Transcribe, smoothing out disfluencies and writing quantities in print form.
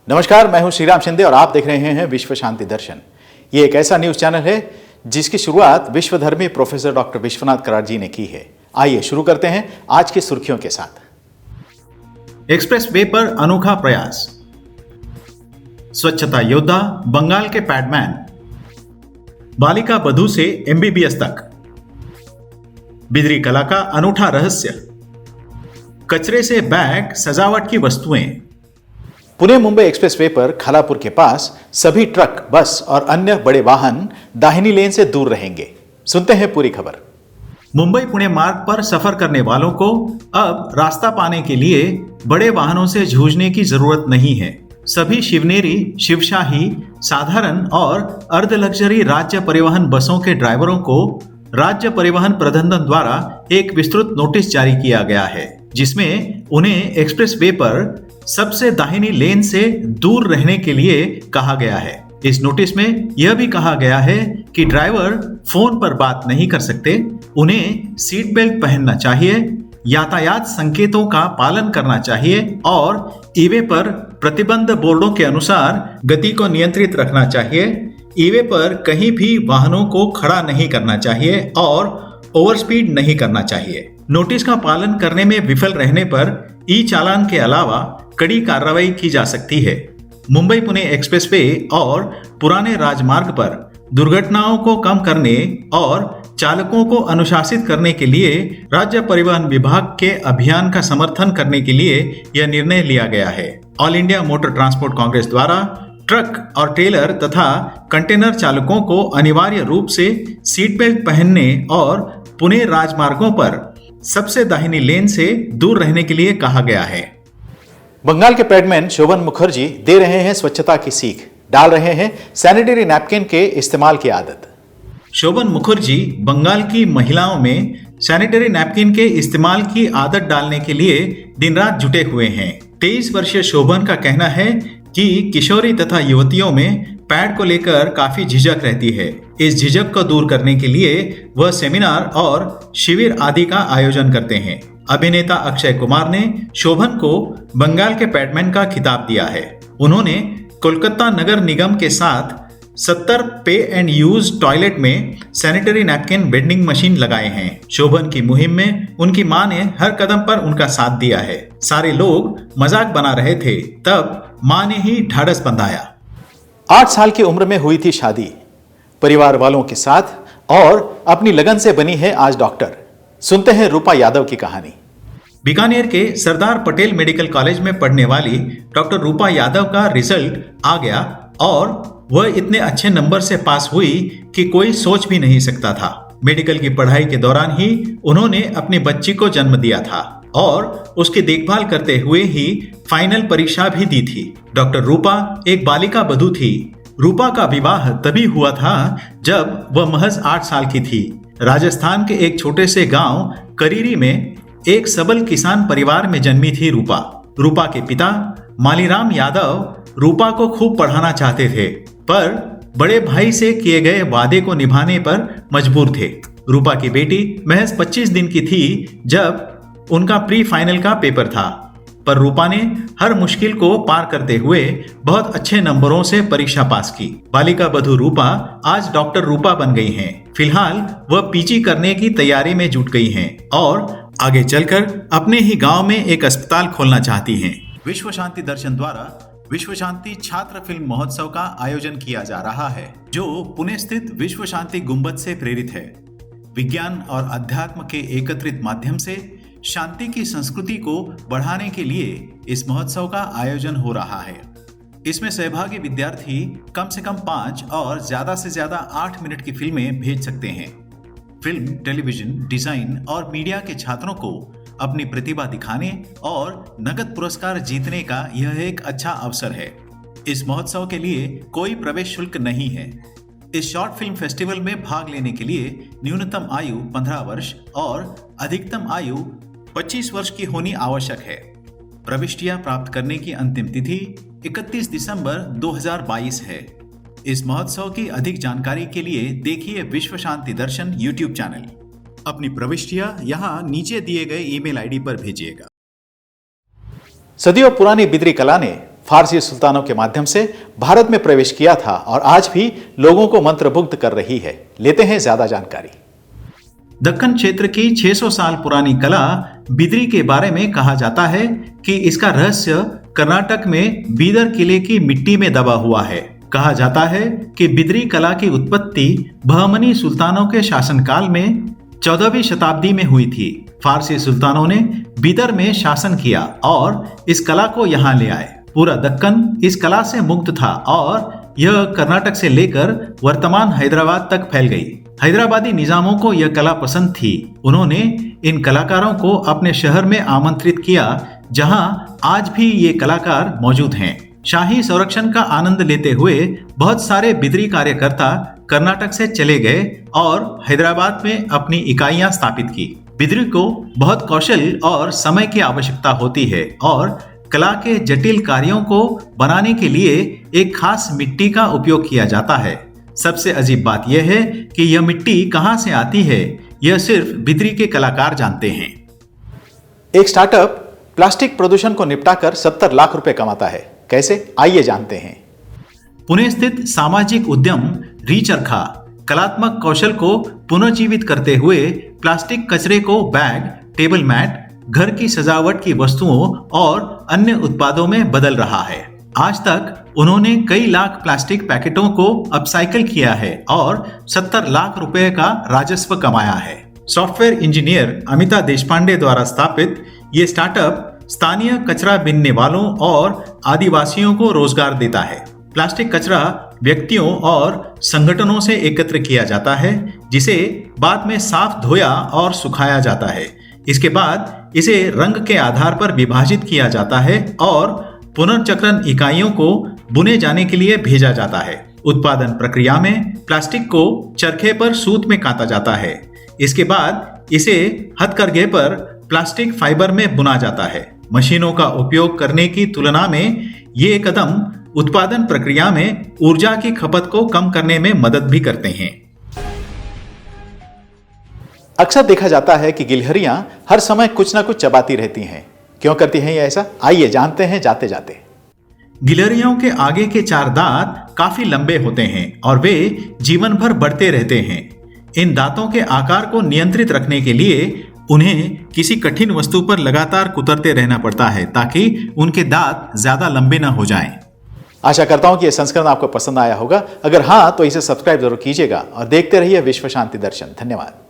नमस्कार, मैं हूं श्रीराम शिंदे और आप देख रहे हैं विश्व शांति दर्शन। ये एक ऐसा न्यूज चैनल है जिसकी शुरुआत विश्वधर्मी प्रोफेसर डॉक्टर विश्वनाथ कराड जी ने की है। आइए शुरू करते हैं आज की सुर्खियों के साथ। एक्सप्रेस वे पर अनोखा प्रयास, स्वच्छता योद्धा बंगाल के पैडमैन, बालिका बधू से एमबीबीएस तक, बिदरी कला का अनूठा रहस्य, कचरे से बैग सजावट की वस्तुएं। पुणे मुंबई एक्सप्रेसवे पर खालापुर के पास सभी ट्रक, बस और अन्य बड़े वाहन दाहिनी लेन से दूर रहेंगे। सुनते हैं पूरी खबर। मुंबई पुणे मार्ग पर सफर करने वालों को अब रास्ता पाने के लिए बड़े वाहनों से जूझने की जरूरत नहीं है। सभी शिवनेरी, शिवशाही, साधारण और अर्ध लग्जरी राज्य परिवहन बसों के ड्राइवरों को राज्य परिवहन प्रबंधन द्वारा एक विस्तृत नोटिस जारी किया गया है, जिसमें उन्हें एक्सप्रेस वे पर सबसे दाहिनी लेन से दूर रहने के लिए कहा गया है। इस नोटिस में यह भी कहा गया है कि ड्राइवर फोन पर बात नहीं कर सकते, उन्हें सीट बेल्ट पहनना चाहिए, यातायात संकेतों का पालन करना चाहिए और ईवे पर प्रतिबंध बोर्डों के अनुसार गति को नियंत्रित रखना चाहिए। ईवे पर कहीं भी वाहनों को खड़ा नहीं करना चाहिए और ओवर स्पीड नहीं करना चाहिए। नोटिस का पालन करने में विफल रहने पर ई चालान के अलावा कड़ी कार्रवाई की जा सकती है। मुंबई पुणे एक्सप्रेसवे और पुराने राजमार्ग पर दुर्घटनाओं को कम करने और चालकों को अनुशासित करने के लिए राज्य परिवहन विभाग के अभियान का समर्थन करने के लिए यह निर्णय लिया गया है। All India motor transport Congress द्वारा ट्रक और ट्रेलर तथा कंटेनर चालकों को अनिवार्य रूप से सीट बेल्ट पहनने और पुणे राजमार्गों पर सबसे दाहिनी लेन से दूर रहने के लिए कहा गया है। बंगाल के पैडमैन शोभन मुखर्जी दे रहे हैं स्वच्छता की सीख, डाल रहे हैं सैनिटरी नैपकिन के इस्तेमाल की आदत। शोभन मुखर्जी बंगाल की महिलाओं में सैनिटरी नैपकिन के इस्तेमाल की आदत डालने के लिए दिन रात जुटे हुए हैं। 23 वर्षीय शोभन का कहना है कि किशोरी तथा युवतियों में पैड को लेकर काफी झिझक रहती है। इस झिझक को दूर करने के लिए वह सेमिनार और शिविर आदि का आयोजन करते हैं। अभिनेता अक्षय कुमार ने शोभन को बंगाल के पैडमैन का खिताब दिया है। उन्होंने कोलकाता नगर निगम के साथ 70 पे एंड यूज टॉयलेट में सैनिटरी नैपकिन वेंडिंग मशीन लगाए हैं। शोभन की मुहिम में उनकी मां ने हर कदम पर उनका साथ दिया है। सारे लोग मजाक बना रहे थे, तब मां ने ही ढाढ़स बंधाया। 8 साल की उम्र में हुई थी शादी, परिवार वालों के साथ और अपनी लगन से बनी है आज डॉक्टर। सुनते हैं रूपा यादव की कहानी। बीकानेर के सरदार पटेल मेडिकल कॉलेज में पढ़ने वाली डॉक्टर रूपा यादव का रिजल्ट आ गया और वह इतने अच्छे नंबर से पास हुई कि कोई सोच भी नहीं सकता था। मेडिकल की पढ़ाई के दौरान ही उन्होंने अपनी बच्ची को जन्म दिया था और उसकी देखभाल करते हुए ही फाइनल परीक्षा भी दी थी। डॉक्टर रूपा एक बालिका बधू थी। रूपा का विवाह तभी हुआ था जब वह महज 8 साल की थी। राजस्थान के एक छोटे से गांव करीरी में एक सबल किसान परिवार में जन्मी थी रूपा। रूपा के पिता मालीराम यादव रूपा को खूब पढ़ाना चाहते थे, पर बड़े भाई से किए गए वादे को निभाने पर मजबूर थे। रूपा की बेटी महज 25 दिन की थी जब उनका प्री फाइनल का पेपर था, पर रूपा ने हर मुश्किल को पार करते हुए बहुत अच्छे नंबरों से परीक्षा पास की। बालिका बधू रूपा आज डॉक्टर रूपा बन गई हैं। फिलहाल वह पीजी करने की तैयारी में जुट गई हैं और आगे चलकर अपने ही गांव में एक अस्पताल खोलना चाहती हैं। विश्व शांति दर्शन द्वारा विश्व शांति छात्र फिल्म महोत्सव का आयोजन किया जा रहा है, जो पुणे स्थित विश्व शांति गुंबद से प्रेरित है। विज्ञान और अध्यात्म के एकत्रित माध्यम से शांति की संस्कृति को बढ़ाने के लिए इस महोत्सव का आयोजन हो रहा है। इसमें सहभागी विद्यार्थी कम से कम 5 और ज्यादा से ज्यादा 8 मिनट की फिल्में भेज सकते हैं। फिल्म, टेलीविजन, डिजाइन और मीडिया के छात्रों को अपनी प्रतिभा दिखाने और नगद पुरस्कार जीतने का यह एक अच्छा अवसर है। इस महोत्सव के लिए कोई प्रवेश शुल्क नहीं है। इस शॉर्ट फिल्म फेस्टिवल में भाग लेने के लिए न्यूनतम आयु 15 वर्ष और अधिकतम आयु 25 वर्ष की होनी आवश्यक है। प्रविष्टियां प्राप्त करने की अंतिम तिथि 31 दिसंबर 2022 है। इस महोत्सव की अधिक जानकारी के लिए देखिए विश्व शांति दर्शन YouTube चैनल। अपनी प्रविष्टियां यहां नीचे दिए गए ईमेल आईडी पर भेजिएगा। सदियों पुरानी बिदरी कला ने फारसी सुल्तानों के माध्यम से भारत में प्रवेश किया था और आज भी लोगों को मंत्रमुग्ध कर रही है। लेते हैं ज्यादा जानकारी। दक्कन क्षेत्र की 600 साल पुरानी कला बिदरी के बारे में कहा जाता है कि इसका रहस्य कर्नाटक में बीदर किले की मिट्टी में दबा हुआ है। कहा जाता है कि बिदरी कला की उत्पत्ति बहमनी सुल्तानों के शासनकाल में 14वीं शताब्दी में हुई थी। फारसी सुल्तानों ने बीदर में शासन किया और इस कला को यहाँ ले आए। पूरा दक्कन इस कला से मुग्ध था और यह कर्नाटक से लेकर वर्तमान हैदराबाद तक फैल गई। हैदराबादी निजामों को यह कला पसंद थी। उन्होंने इन कलाकारों को अपने शहर में आमंत्रित किया, जहां आज भी ये कलाकार मौजूद हैं। शाही संरक्षण का आनंद लेते हुए बहुत सारे बिदरी कार्यकर्ता कर्नाटक से चले गए और हैदराबाद में अपनी इकाइयां स्थापित की। बिदरी को बहुत कौशल और समय की आवश्यकता होती है और कला के जटिल कार्यों को बनाने के लिए एक खास मिट्टी का उपयोग किया जाता है। सबसे अजीब बात यह है कि यह मिट्टी कहां से आती है, यह सिर्फ बिदरी के कलाकार जानते हैं। एक स्टार्टअप प्लास्टिक प्रदूषण को निपटाकर 70 लाख रुपए कमाता है। कैसे, आइए जानते हैं। पुणे स्थित सामाजिक उद्यम रीचरखा कलात्मक कौशल को पुनर्जीवित करते हुए प्लास्टिक कचरे को बैग, टेबल मैट, घर की सजावट की वस्तुओं और अन्य उत्पादों में बदल रहा है। आज तक उन्होंने कई लाख प्लास्टिक पैकेटों को अपसाइकिल किया है और 70 लाख रुपए का राजस्व कमाया है। सॉफ्टवेयर इंजीनियर अमिता देशपांडे द्वारा स्थापित ये स्टार्टअप स्थानीय कचरा बीनने वालों और आदिवासियों को रोजगार देता है। प्लास्टिक कचरा व्यक्तियों और संगठनों से एकत्र किया जाता है, जिसे बाद में साफ धोया और सुखाया जाता है। इसके बाद इसे रंग के आधार पर विभाजित किया जाता है और पुनर्चक्रण इकाइयों को बुने जाने के लिए भेजा जाता है। उत्पादन प्रक्रिया में प्लास्टिक को चरखे पर सूत में काता जाता है। इसके बाद इसे हथकरघे पर प्लास्टिक फाइबर में बुना जाता है। मशीनों का उपयोग करने की तुलना में ये कदम उत्पादन प्रक्रिया में ऊर्जा की खपत को कम करने में मदद भी करते हैं। अक्सर देखा जाता है कि गिलहरियां हर समय कुछ ना कुछ चबाती रहती हैं। क्यों करती हैं ये ऐसा, आइए जानते हैं जाते जाते। गिलहरियों के आगे के 4 दांत काफी लंबे होते हैं और वे जीवन भर बढ़ते रहते हैं। इन दांतों के आकार को नियंत्रित रखने के लिए उन्हें किसी कठिन वस्तु पर लगातार कुतरते रहना पड़ता है ताकि उनके दांत ज्यादा लंबे न हो जाएं। आशा करता हूं कि यह संस्करण आपको पसंद आया होगा। अगर हाँ, तो इसे सब्सक्राइब जरूर कीजिएगा और देखते रहिए विश्व शांति दर्शन। धन्यवाद।